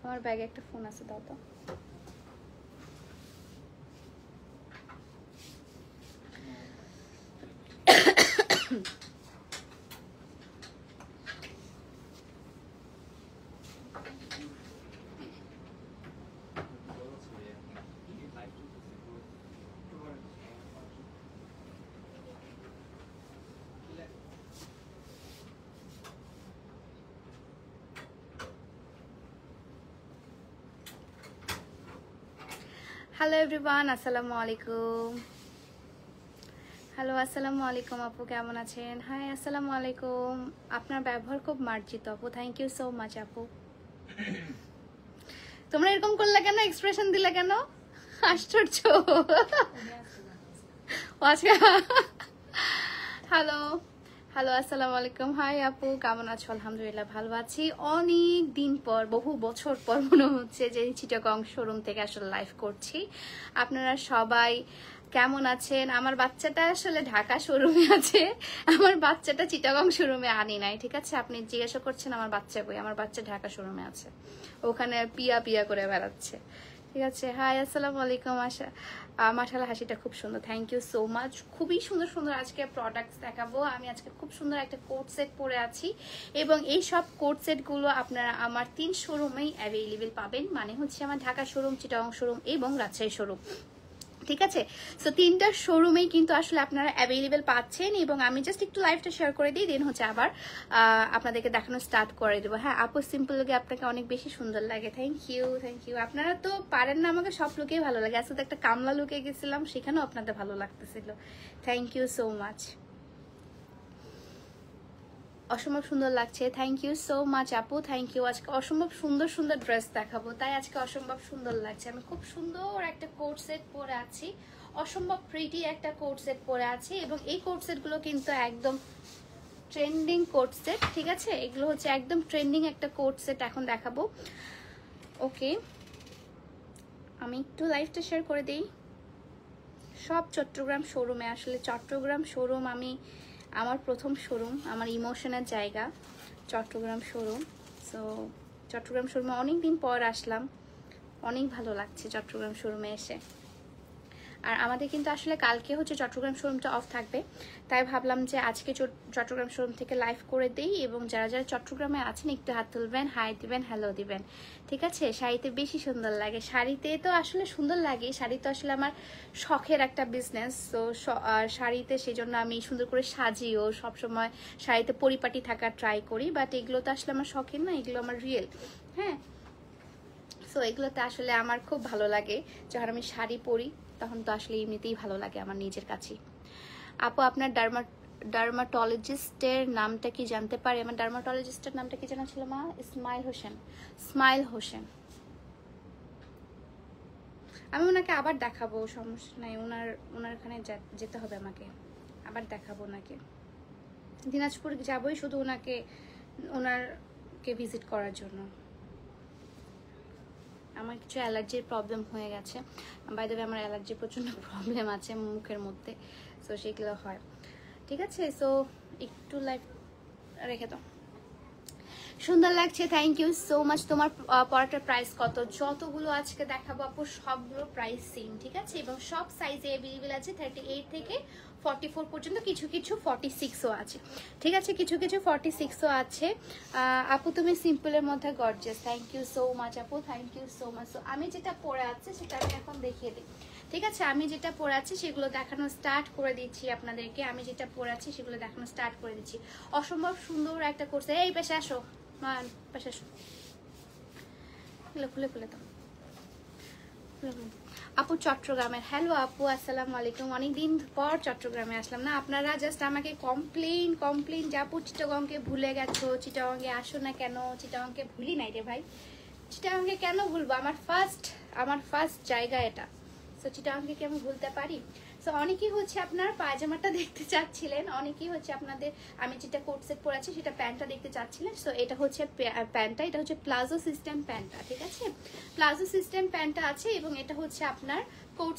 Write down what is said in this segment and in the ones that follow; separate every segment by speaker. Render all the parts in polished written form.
Speaker 1: আমার ব্যাগে একটা ফোন আছে, দাও তো। হ্যালো এভরিওয়ান, আসসালামু আলাইকুম। হ্যালো, আসসালামু আলাইকুম আপু, কেমন আছেন? হাই, আসসালামু আলাইকুম। আপনার ব্যবহার খুব মার্জিত আপু, থ্যাংক ইউ সো মাচ আপু। তোমরা এরকম করলে কেন, এক্সপ্রেশন দিলে কেন? আশ্চর্য। হ্যালো হ্যালো, আসসালামু আলাইকুম। হাই আপু, কেমন আছো? আলহামদুলিল্লাহ ভালো আছি। অনেক দিন পর, বহু বছর পর মনে হচ্ছে যে চিটাগং শোরুম থেকে আসলে লাইভ করছি। আপনারা সবাই কেমন আছেন? আমার বাচ্চাটা আসলে ঢাকা শোরুমে আছে, আমার বাচ্চাটা চিটাগং শোরুমে আনি নাই, ঠিক আছে? আপনি জিজ্ঞাসা করছেন আমার বাচ্চা কই, আমার বাচ্চা ঢাকা শোরুমে আছে, ওখানে পিয়া পিয়া করে বেড়াচ্ছে, ঠিক আছে? হাই, আসসালামু আলাইকুম। মাশাআল্লাহ, হাসিটা খুব সুন্দর, থ্যাংক ইউ সো মাচ। খুবই সুন্দর সুন্দর আজকে প্রোডাক্টস দেখাবো। আমি আজকে খুব সুন্দর একটা কোট সেট পরে আছি এবং এই সব কোট সেটগুলো আপনারা আমার 3 শোরুমেই অ্যাভেলেবেল পাবেন, মানে হচ্ছে আমার ঢাকা শোরুম, চিটাগং শোরুম এবং রাজশাহী শোরুম, ঠিক আছে? সো 3টা শোরুমেই কিন্তু আসলে আপনারা অ্যাভেলেবেল পাচ্ছেন এবং আমি জাস্ট একটু লাইভটা শেয়ার করে দিই, দেন হচ্ছে আবার আপনাদেরকে দেখানো স্টার্ট করে দেবো। হ্যাঁ আপু, সিম্পল লুকে আপনাকে অনেক বেশি সুন্দর লাগে, থ্যাংক ইউ থ্যাংক ইউ। আপনারা তো পারেন না, আমাকে সব লুকেই ভালো লাগে। আসলে একটা কামলা লুকে গেছিলাম, সেখানেও আপনাদের ভালো লাগতেছিল, থ্যাংক ইউ সো মাচ। অসম্ভব সুন্দর লাগছে, থ্যাংক ইউ সো মাচ আপু, থ্যাংক ইউ। আজকে অসম্ভব সুন্দর সুন্দর ড্রেস দেখাবো, তাই আজকে অসম্ভব সুন্দর লাগছে। আমি খুব সুন্দর একটা কোট সেট পরে আছি, অসম্ভব প্রিটি একটা কোট সেট পরে আছি এবং এই কোট সেটগুলো কিন্তু একদম ট্রেন্ডিং কোট সেট, ঠিক আছে? এগুলো হচ্ছে একদম ট্রেন্ডিং একটা কোট সেট এখন দেখাবো। ওকে, আমি একটু লাইভটা শেয়ার করে দিই। সব চট্টগ্রাম শোরুমে, আসলে চট্টগ্রাম শোরুম আমার প্রথম শোরুম, আমার ইমোশনের জায়গা চট্টগ্রাম শোরুম। সো চট্টগ্রাম শোরুমে অনেক দিন পর আসলাম, অনেক ভালো লাগছে চট্টগ্রাম শোরুমে এসে। আর আমাদের কিন্তু আসলে কালকে হচ্ছে চট্টগ্রাম শোরুমটা অফ থাকবে, তাই ভাবলাম যে আজকে চট্টগ্রাম শোরুম থেকে লাইভ করে দেই এবং যারা যারা চট্টগ্রামে আছেন একটু হাত তুলবেন, হাই দিবেন, হ্যালো দিবেন, ঠিক আছে? শাড়িতে বেশি সুন্দর লাগে, শাড়িতে তো আসলে সুন্দর লাগে, শাড়ি তো আসলে আমার শখের একটা বিজনেস। তো শাড়িতে সেই জন্য আমি সুন্দর করে সাজিও, সবসময় শাড়িতে পরিপাটি থাকার ট্রাই করি, বাট এগুলো তো আসলে আমার শখের না, এগুলো আমার রিয়েল। হ্যাঁ, সো এগুলোতে আসলে আমার খুব ভালো লাগে, যখন আমি শাড়ি পরি তখন তো আসলে এমনিতেই ভালো লাগে আমার নিজের কাছে। আপু, আপনার ডার্মাটোলজিস্টের নামটা কি জানতে পারি? আমার ডার্মাটোলজিস্টের নামটা কি জানা ছিল মা? ইসমাইল হোসেন। স্মাইল হোসেন। আমি ওনাকে আবার দেখাবো, সমস্যা নাই, ওনার ওখানে যেতে হবে আমাকে, আবার দেখাবো ওনাকে। দিনাজপুর যাবোই শুধু ওনারকে ভিজিট করার জন্য। আমার কিছু অ্যালার্জির প্রবলেম হয়ে গেছে, বাই দ্য ওয়ে আমার অ্যালার্জির প্রচণ্ড প্রবলেম আছে মুখের মধ্যে, সো সেগুলো হয়, ঠিক আছে? সো একটু লাইভ রেখে দাও। সুন্দর লাগছে, থ্যাংক ইউ সো মাচ। তোমার পরাটার প্রাইস কত? যতগুলো আজকে দেখাবো আপু সবগুলো প্রাইস সেম, ঠিক আছে? এবং সব সাইজে অ্যাভেলেবেল আছে, 38 থেকে 44 পর্যন্ত, কিছু কিছু 46ও আছে, ঠিক আছে? কিছু কিছু 46ও আছে। আপু তুমি সিম্পলের মধ্যে gorgeous, thank you so much আপু, thank you so much. So আমি যেটা পরে আছে সেটা আমি এখন দেখিয়ে দিই, ঠিক আছে? আমি যেটা পরে আছি সেগুলো দেখানো স্টার্ট করে দিচ্ছি আপনাদেরকে, আমি যেটা পরে আছি সেগুলো দেখানো স্টার্ট করে দিচ্ছি। অসম্ভব সুন্দর একটা করছে। এই পেশে আসো মান, পেশে আসো, খুলে খুলে খুলে দাও। আপু চট্টগ্রামের, হ্যালো আপু, আসসালামু আলাইকুম। অনেকদিন পর চট্টগ্রামে আসলাম না, আপনারা জাস্ট আমাকে কমপ্লেন যে আপু চিটাগংকে ভুলে গেছো, চিটাগংকে আসো না কেন? চিটাগংকে ভুলি নাই রে ভাই, চিটাগংকে কেন ভুলবো? আমার ফার্স্ট জায়গা এটা, সো চিটাগংকে কি আমি ভুলতে পারি? সো অনেকেই হচ্ছে আপনার পায়জামাটা দেখতে চাচ্ছিলেন, অনেকেই হচ্ছে আপনাদের আমি যেটা কোট সেট পরে আছি সেটা প্যান্টটা দেখতে চাচ্ছিলেন। সো এটা হচ্ছে প্যান্টটা, এটা হচ্ছে প্লাজো সিস্টেম প্যান্টটা, ঠিক আছে? প্লাজো সিস্টেম প্যান্টটা আছে এবং এটা হচ্ছে আপনার কোট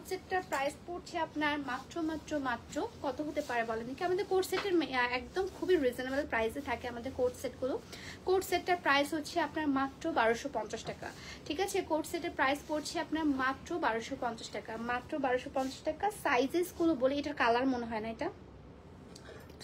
Speaker 1: সেটটার প্রাইস পড়ছে আপনার মাত্র কত হতে পারে বলেন কি? আমাদের কোট সেটের একদম খুবই রিজনেবল প্রাইসে থাকে আমাদের কোট সেটগুলো। কোট সেটটার প্রাইস হচ্ছে আপনার মাত্র 1250 টাকা, ঠিক আছে? কোট সেটের প্রাইস পড়ছে আপনার মাত্র 1250 টাকা, মাত্র 1250 টাকা। সাইজেসগুলো বলি, এটার কালার মনে হয় না, এটা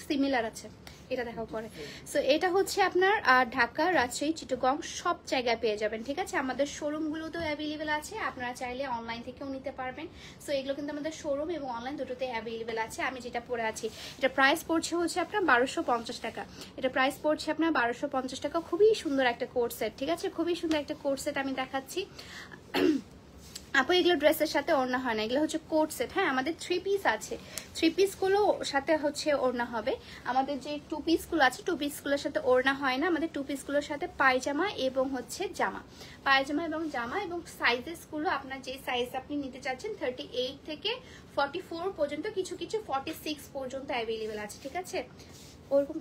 Speaker 1: সিমিলার আছে, এটা দেখাও পরে। সো এটা হচ্ছে আপনার ঢাকা, রাজশাহী, চিটাগং সব জায়গায় পেয়ে যাবেন, ঠিক আছে? আমাদের শোরুমগুলোতেও অ্যাভেলেবেল আছে, আপনারা চাইলে অনলাইন থেকেও নিতে পারবেন। সো এগুলো কিন্তু আমাদের শোরুম এবং অনলাইন দুটোতে অ্যাভেলেবেল আছে। আমি যেটা পরে আছি এটা প্রাইস পড়ছে হচ্ছে আপনার 1250 টাকা, এটা প্রাইস পড়ছে আপনার 1250 টাকা। খুবই সুন্দর একটা কোট সেট, ঠিক আছে? খুবই সুন্দর একটা কোট সেট আমি দেখাচ্ছি। আপু এগুলো ড্রেসের সাথে ওড়না হয় না, এগুলো হচ্ছে কোট সেট। হ্যাঁ, আমাদের 3 পিস আছে, 3 পিসগুলো সাথে হচ্ছে ওড়না হবে। আমাদের যে 2 পিসগুলো আছে 2 পিসগুলোর সাথে ওড়না হয় না, আমাদের 2 পিসগুলোর সাথে পায়জামা এবং হচ্ছে জামা, পায়জামা এবং জামা। এবং সাইজেসগুলো আপনার যে সাইজ আপনি নিতে চাচ্ছেন 38 থেকে 44 পর্যন্ত, কিছু কিছু 46 পর্যন্ত অ্যাভেলেবেল আছে, ঠিক আছে? ওরকম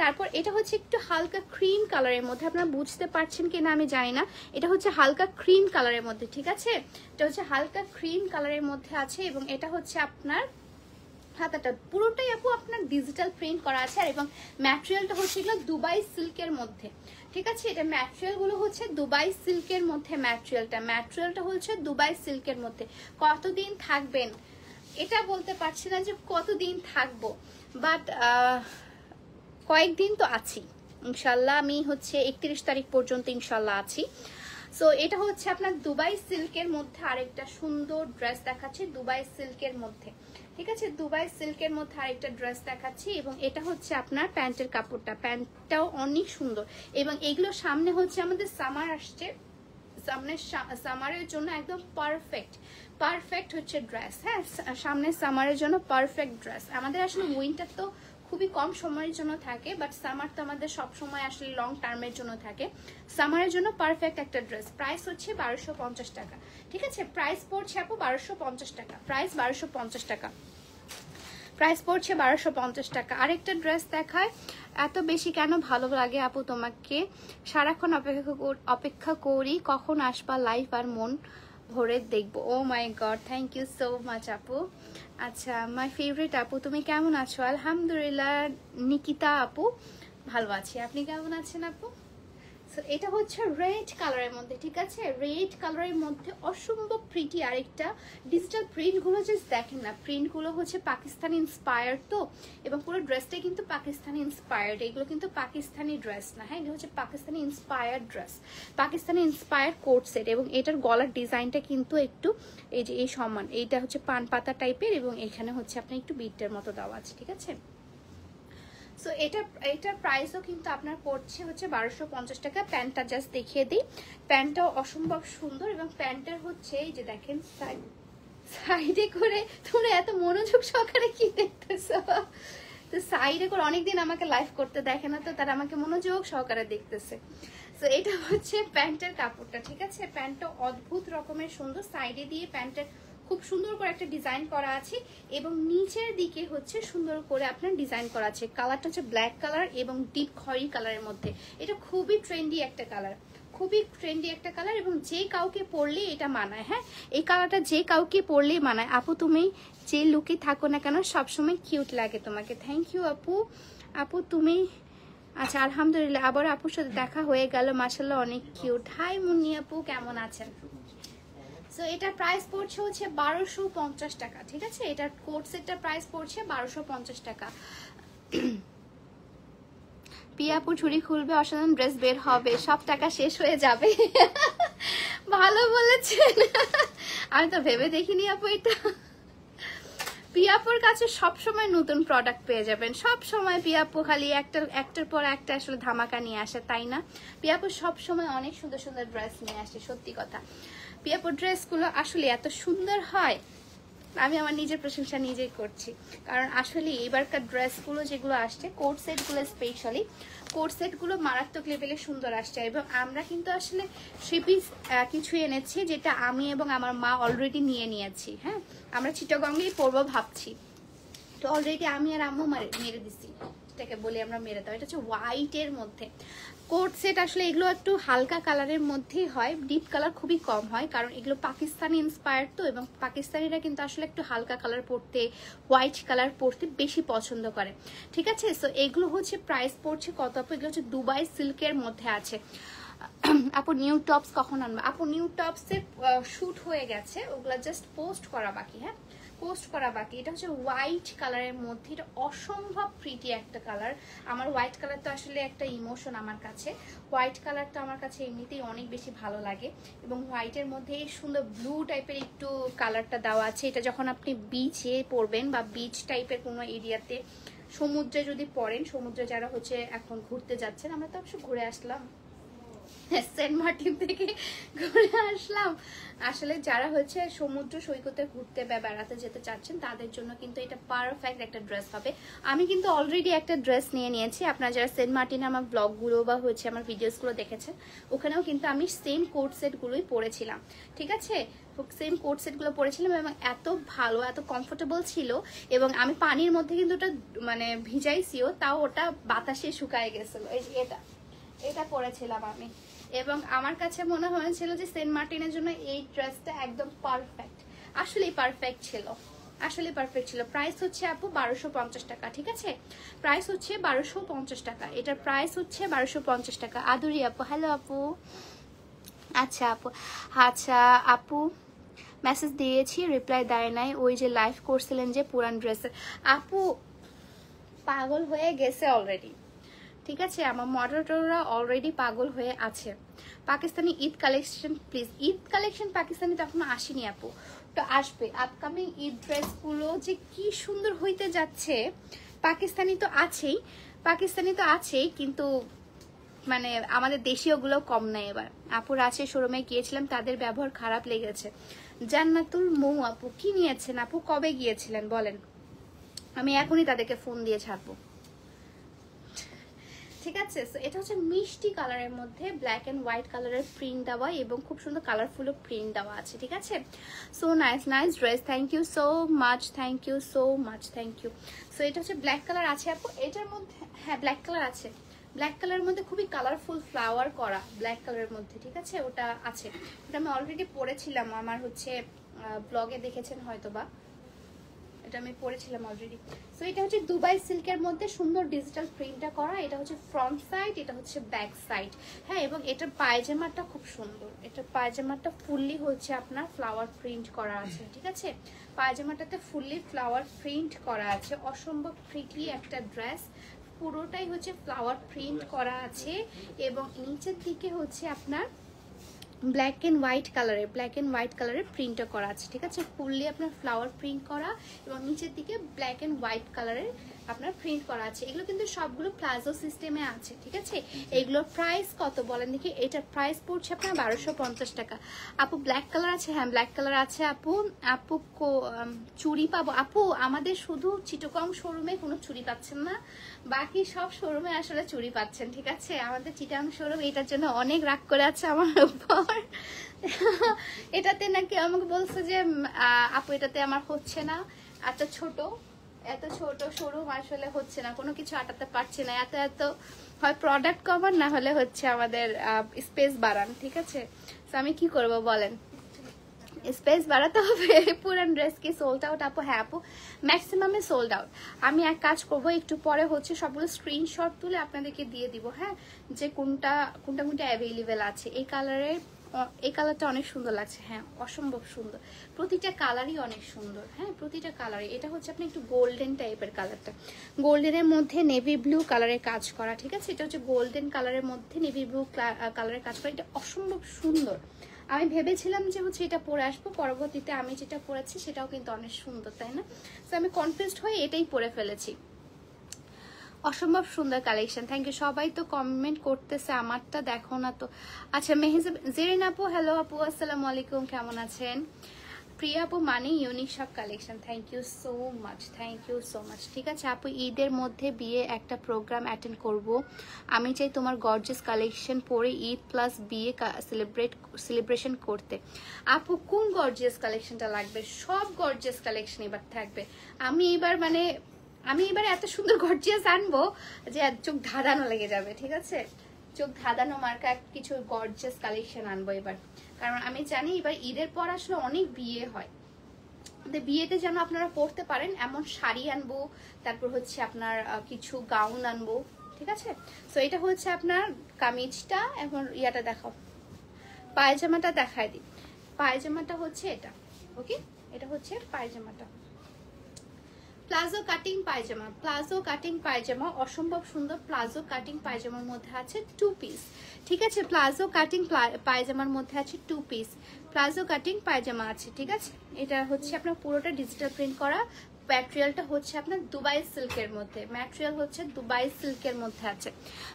Speaker 1: তারপর এটা হচ্ছে একটু হালকা ক্রিম কালারের মধ্যে, আপনারা বুঝতে পারছেন কিনা আমি জানি না, এটা হচ্ছে হালকা ক্রিম কালারের মধ্যে, ঠিক আছে? এটা হচ্ছে হালকা ক্রিম কালারের মধ্যে আছে এবং এটা হচ্ছে আপনার হাতাটা পুরোটাই আপু আপনার ডিজিটাল প্রিন্ট করা আছে। আর এবং ম্যাটেরিয়ালটা হচ্ছে এগুলো দুবাই সিল্কের মধ্যে, ঠিক আছে? এটা ম্যাটেরিয়ালগুলো হচ্ছে দুবাই সিল্কের মধ্যে, ম্যাটেরিয়ালটা হচ্ছে দুবাই সিল্কের মধ্যে। কতদিন থাকবেন এটা বলতে পারছি না যে কতদিন থাকবো, বাট কয়েকদিন তো আছি ইনশাল্লাহ। আমি হচ্ছে 31 তারিখ পর্যন্ত ইনশাল্লাহ আছি। সো এটা হচ্ছে আপনার দুবাই সিল্কের মধ্যে আরেকটা সুন্দর ড্রেস দেখাচ্ছি, দুবাই সিল্কের মধ্যে, ঠিক আছে? দুবাই সিল্কের মধ্যে আরেকটা ড্রেস দেখাচ্ছি এবং এটা হচ্ছে আপনার প্যান্টের কাপড়টা, প্যান্টটাও অনেক সুন্দর। এবং এগুলো সামনে হচ্ছে আমাদের সামার আসছে, সামারের জন্য একদম পারফেক্ট হচ্ছে ড্রেস। হ্যাঁ, সামনে সামারের জন্য পারফেক্ট ড্রেস। আমাদের আসলে উইন্টার তো খুবই কম সময়ের জন্য থাকে, বাট সামার তো আমাদের সব সময় আসলে লং টার্মের জন্য থাকে। সামারের জন্য পারফেক্ট একটা ড্রেস। প্রাইস হচ্ছে 1250 টাকা, ঠিক আছে? প্রাইস পড়ছে আপু 1250 টাকা, প্রাইস 1250 টাকা, প্রাইস পড়ছে 1250 টাকা। আরেকটা ড্রেস দেখায়। এত বেশি কেন ভালো লাগে আপু তোমাকে? সারাক্ষণ অপেক্ষা করি কখন আসবা লাইভ আর মন ভরে দেখবো। Oh my God, thank you so much আপু। আচ্ছা, মাই ফেভারিট আপু, তুমি কেমন আছো? আলহামদুলিল্লাহ নিকিতা আপু, ভালো আছি। আপনি কেমন আছেন আপু? সো এটা হচ্ছে রেড কালারের মধ্যে, ঠিক আছে? রেড কালারের মধ্যে অসম্ভব প্রিটি আরেকটা ডিজিটাল প্রিন্টগুলো জাস্ট দেখেন না, প্রিন্টগুলো হচ্ছে পাকিস্তানি ইন্সপায়ার্ড তো, এবং পুরো ড্রেসটাই কিন্তু পাকিস্তানি ইন্সপায়ার্ড। এগুলো কিন্তু পাকিস্তানি ড্রেস না, হ্যাঁ, এগুলো হচ্ছে Pakistani inspired dress, Pakistani inspired coat set. এবং এটার গলার ডিজাইনটা কিন্তু একটু এই যে এই সমান, এইটা হচ্ছে পান পাতা টাইপের এবং এখানে হচ্ছে আপনার একটু বিটের মতো দেওয়া আছে, ঠিক আছে? সো এটার প্রাইসও কিন্তু আপনার পড়ছে হচ্ছে 1250 টাকা। প্যান্টটা জাস্ট দেখিয়ে দিই, প্যান্টটাও অসম্ভব সুন্দর এবং প্যান্টের হচ্ছে এই যে দেখেন সাইডে করে, তোমরা এত মনোযোগ সহকারে কি দেখতেছো? তো সাইডে করে অনেকদিন আমাকে লাইভ করতে দেখে না, তো তারা আমাকে মনোযোগ সহকারে দেখতেছে। সো এটা হচ্ছে প্যান্টের কাপড়টা, ঠিক আছে? প্যান্টটা অদ্ভুত রকমের সুন্দর, সাইডে দিয়ে প্যান্টের খুব সুন্দর করে একটা ডিজাইন করা আছে এবং নিচের দিকে হচ্ছে সুন্দর করে আপনার ডিজাইন করা আছে। কালারটা হচ্ছে ব্ল্যাক কালার এবং ডিপ খয়েরি কালারের মধ্যে। এটা খুবই ট্রেন্ডি একটা কালার, খুবই ট্রেন্ডি একটা কালার এবং যে কাউকে পরলে এটা মানায়। হ্যাঁ, এই কালারটা যে কাউকে পরলেই মানায়। আপু তুমি যে লুকে থাকো না কেন সবসময় কিউট লাগে তোমাকে। থ্যাংক ইউ আপু। আপু তুমি, আচ্ছা আলহামদুলিল্লাহ, আবার আপুর সাথে দেখা হয়ে গেল, মাশাআল্লাহ অনেক কিউট। হাই মুন্নি আপু, কেমন আছেন? সো এটার প্রাইস পড়ছে হচ্ছে 1250 টাকা, ঠিক আছে? এটার কোট সেটটার প্রাইস পড়ছে 1250 টাকা। পিয়াপুর ঝুড়ি খুলবে, অসাধারণ ড্রেস বের হবে, সব টাকা শেষ হয়ে যাবে। ভালো বলেছেন, আমি তো ভেবে দেখিনি আপু এটা। পিয়াপুর কাছে সবসময় নতুন প্রোডাক্ট পেয়ে যাবেন, সব সময় পিয়াপু খালি একটার পর একটা আসলে ধামাকা নিয়ে আসে, তাই না? পিয়াপু সবসময় অনেক সুন্দর সুন্দর ড্রেস নিয়ে আসে, সত্যি কথা। পিয়াপুর ড্রেসগুলো আসলে এত সুন্দর হয়, আমি আমার নিজের প্রশংসা নিজেই করছি। কারণ আসলে এবারকার ড্রেসগুলো যেগুলো আসছে, কোট সেটগুলো স্পেশালি, কোট সেটগুলো মারাত্মক লেভেলে সুন্দর আসছে। এবং আমরা কিন্তু আসলে 3 পিস কিছু এনেছি, যেটা আমি এবং আমার মা অলরেডি নিয়ে নিয়েছি। হ্যাঁ, আমরা চিটাগঙ্গেই পরবো ভাবছি, তো অলরেডি আমি আর আম্মু মেরে দিছি। যেটাকে বলি আমরা মেরে দাও। এটা হচ্ছে হোয়াইটের মধ্যে কোট সেট। আসলে এগুলো একটু হালকা কালারের মধ্যেই হয়, ডিপ কালার খুবই কম হয়, কারণ এগুলো পাকিস্তানি ইন্সপায়ার্ড তো, এবং পাকিস্তানিরা কিন্তু আসলে একটু হালকা কালার পরতে, হোয়াইট কালার পরতে বেশি পছন্দ করে, ঠিক আছে। সো এগুলো হচ্ছে প্রাইস পড়ছে কত আপু? এগুলো হচ্ছে দুবাই সিল্কের মধ্যে আছে। আপু নিউ টপস কখন আনবে? আপু নিউ টপসের শুট হয়ে গেছে, ওগুলা জাস্ট পোস্ট করা বাকি। হ্যাঁ, পোস্ট করা বাকি। এটা হচ্ছে হোয়াইট কালারের মধ্যে, এটা অসম্ভব প্রিটি একটা কালার। আমার হোয়াইট কালার তো আসলে একটা ইমোশন আমার কাছে। হোয়াইট কালারটা আমার কাছে এমনিতেই অনেক বেশি ভালো লাগে, এবং হোয়াইটের মধ্যে এই সুন্দর ব্লু টাইপের একটু কালারটা দেওয়া আছে। এটা যখন আপনি বিচে পরবেন বা বিচ টাইপের কোনো এরিয়াতে, সমুদ্রে যদি পড়েন, সমুদ্রে যারা হচ্ছে এখন ঘুরতে যাচ্ছেন, আমরা তো অবশ্য ঘুরে আসলাম সেন্ট মার্টিন থেকে ঘুরে আসলাম, আসলে যারা হচ্ছে সমুদ্র সৈকতে ঘুরতে বা বেড়াতে যেতে চাচ্ছেন তাদের জন্য কিন্তু এটা পারফেক্ট একটা ড্রেস হবে। আমি কিন্তু অলরেডি একটা ড্রেস নিয়ে নিয়েছি। আপনারা যারা সেন্ট মার্টিনে আমার ব্লগগুলো বা হচ্ছে আমার ভিডিওসগুলো দেখেছেন, ওখানেও কিন্তু আমি সেম কোট সেটগুলোই পরেছিলাম, ঠিক আছে। সেম কোট সেটগুলো পরেছিলাম এবং এত ভালো, এত কমফোর্টেবল ছিল, এবং আমি পানির মধ্যে কিন্তু ওটা মানে ভিজাইছিও, তাও ওটা বাতাসে শুকায় গেছিল। এই এটা পরেছিলাম আমি, এবং আমার কাছে মনে হয়েছিল যে সেন্ট মার্টিনের জন্য এই ড্রেসটা একদম পারফেক্ট। আসলেই পারফেক্ট ছিল, আসলে পারফেক্ট ছিল। প্রাইস হচ্ছে আপু 1250 টাকা, ঠিক আছে। প্রাইস হচ্ছে 1250 টাকা, এটার প্রাইস হচ্ছে 1250 টাকা। আদুরি আপু, হ্যালো আপু। আচ্ছা আপু, আচ্ছা আপু মেসেজ দিয়েছি, রিপ্লাই দেয় নাই। ওই যে লাইভ করছিলেন যে পুরান ড্রেসের, আপু পাগল হয়ে গেছে অলরেডি, ঠিক আছে। আমার মডারেটররা অলরেডি পাগল হয়ে আছে। Pakistani Eid collection please. Eid collection Pakistani তো এখনো আসেনি আপু, তো আসবে। আপকামিং ঈদ ড্রেসগুলো যে কি সুন্দর হইতে যাচ্ছে। পাকিস্তানি তো আছেই, পাকিস্তানি তো আছেই, কিন্তু মানে আমাদের দেশীয়গুলো কম নাই এবার। আপুর আছে শোরুমে গিয়েছিলাম, তাদের ব্যবহার খারাপ লেগেছে। জান্নাতুল মৌ আপু, কি নিয়েছেন আপু? কবে গিয়েছিলেন বলেন, আমি এখনই তাদেরকে ফোন দিয়ে ছাড়বো, ঠিক আছে। সো এটা হচ্ছে মিষ্টি কালারের মধ্যে ব্ল্যাক এন্ড হোয়াইট কালারের প্রিন্ট দেওয়া, এবং খুব সুন্দর কালারফুল প্রিন্ট দেওয়া আছে, ঠিক আছে। So nice nice dress, thank you so much, thank you so much, thank you. So এটা হচ্ছে ব্ল্যাক কালার আছে আপু, এটার মধ্যে হ্যাঁ ব্ল্যাক কালার আছে। ব্ল্যাক কালারের মধ্যে খুবই কালারফুল ফ্লাওয়ার করা ব্ল্যাক কালারের মধ্যে, ঠিক আছে, ওটা আছে। এটা আমি অলরেডি পরেছিলাম, আমার হচ্ছে ব্লগে দেখেছেন হয়তোবা, এটা আমি পরেছিলাম অলরেডি। সো এটা হচ্ছে দুবাই সিল্কের মধ্যে সুন্দর ডিজিটাল প্রিন্টটা করা। এটা হচ্ছে ফ্রন্ট সাইড, এটা হচ্ছে ব্যাক সাইড। হ্যাঁ, এবং এটার পায়জামাটা খুব সুন্দর, এটার পায়জামাটা ফুললি হচ্ছে আপনার ফ্লাওয়ার প্রিন্ট করা আছে, ঠিক আছে। পায়জামাটাতে ফুললি ফ্লাওয়ার প্রিন্ট করা আছে, অসম্ভব প্রিটি একটা ড্রেস। পুরোটাই হচ্ছে ফ্লাওয়ার প্রিন্ট করা আছে, এবং নিচের দিকে হচ্ছে আপনার ব্ল্যাক এন্ড হোয়াইট কালারের প্রিন্টটা করা আছে, ঠিক আছে। ফুললি আপনার ফ্লাওয়ার প্রিন্ট করা, এবং নিচের দিকে ব্ল্যাক এন্ড হোয়াইট কালারের আপনার প্রিন্ট করা আছে। এগুলো কিন্তু সবগুলো প্লাজো সিস্টেমে আছে, ঠিক আছে। এগুলোর প্রাইস কত বলেন দেখি? এটার প্রাইস পড়ছে আপনার 1250 টাকা। আপু ব্ল্যাক কালার আছে? হ্যাঁ ব্ল্যাক কালার আছে আপু। আপু চুড়ি পাবো? আপু আমাদের শুধু চিটাগং শোরুমে কোনো চুড়ি পাচ্ছেন না, বাকি সব শোরুমে আসলে চুড়ি পাচ্ছেন, ঠিক আছে। আমাদের চিটাগং শোরুম এটার জন্য অনেক রাগ করে আছে আমার উপর। এটাতে নাকি আমাকে বলছে যে আপু এটাতে আমার হচ্ছে না, এত ছোট শোরুম আসলে হচ্ছে না, কোনো কিছু আটাতে পারছে না, এত এত হয় প্রোডাক্ট কমান, না হলে হচ্ছে আমাদের স্পেস বাড়ান, ঠিক আছে। তো আমি কি করব বলেন, স্পেস বাড়াতে হবে। পুরান ড্রেস কি সোল্ড আউট আপু? হ্যাঁ আপু ম্যাক্সিমামে সোল্ড আউট। আমি এক কাজ করব, একটু পরে হচ্ছে সবগুলো স্ক্রিনশট তুলে আপনাদেরকে দিয়ে দিব, হ্যাঁ, যে কোনটা অ্যাভেলেবেল আছে। এই কালারটা অনেক সুন্দর লাগছে, হ্যাঁ অসম্ভব সুন্দর, প্রতিটা কালারই অনেক সুন্দর, হ্যাঁ প্রতিটা কালারই। এটা হচ্ছে আপনি একটু গোল্ডেন টাইপের কালারটা, গোল্ডেনের মধ্যে নেভি ব্লু কালারের কাজ করা, ঠিক আছে। এটা হচ্ছে গোল্ডেন কালারের মধ্যে নেভি ব্লু কালারের কাজ করা, এটা অসম্ভব সুন্দর। আমি ভেবেছিলাম যে হচ্ছে এটা পরে আসবো, পরবর্তীতে আমি যেটা পরেছি সেটাও কিন্তু অনেক সুন্দর, তাই না। তো আমি কনফিউজড হয়ে এটাই পরে ফেলেছি। অসম্ভব সুন্দর কালেকশন, থ্যাংক ইউ। সবাই তো কমেন্ট করতেছে, আমারটা দেখো না তো। আচ্ছা মেহেজাব জেরিন আপু, হ্যালো আপু, আসসালামু আলাইকুম, কেমন আছেন? প্রিয়া আপু মানে ইউনিক সব collection, thank you so much, thank you so much. ঠিক আছে আপু, ঈদের মধ্যে বিয়ে একটা প্রোগ্রাম অ্যাটেন্ড করব, আমি চাই তোমার গর্জিয়াস কালেকশন পরে ঈদ প্লাস বিয়ে সেলিব্রেশন করতে। আপু কোন গর্জিয়াস কালেকশনটা লাগবে? সব গর্জিয়াস কালেকশন এবার থাকবে। আমি এবার মানে আমি এবারে এত সুন্দর গর্জিয়াস আনবো যে চোখ ধাঁধানো লেগে যাবে, ঠিক আছে? চোখ ধাঁধানো মার্কা কিছু গর্জিয়াস কালেকশন আনবো এবার, কারণ আমি জানি এবার ঈদের পর আসলে অনেক বিয়ে হয়, বিয়েতে যেন আপনারা পরতে পারেন এমন শাড়ি আনবো, তারপর হচ্ছে আপনার কিছু গাউন আনবো, ঠিক আছে? সো এটা হচ্ছে আপনার কামিজটা। এখন ইয়াটা দেখাও, পায়জামাটা দেখাই দিই। পায়জামাটা হচ্ছে এটা, ওকে? এটা হচ্ছে পায়জামাটা, প্লাজো কাটিং পায়জামা। প্লাজো কাটিং পায়জামা অসম্ভব সুন্দর প্লাজো কাটিং পায়জামার মধ্যে আছে 2 পিস, ঠিক আছে? প্লাজো কাটিং পায়জামার মধ্যে আছে 2 পিস প্লাজো কাটিং পায়জামা আছে, ঠিক আছে? এটা হচ্ছে আপনার পুরোটা ডিজিটাল প্রিন্ট করা। ম্যাটেরিয়ালটা হচ্ছে আপনার দুবাই সিল্কের মধ্যে, ম্যাটেরিয়াল হচ্ছে দুবাই সিল্কের মধ্যে আছে,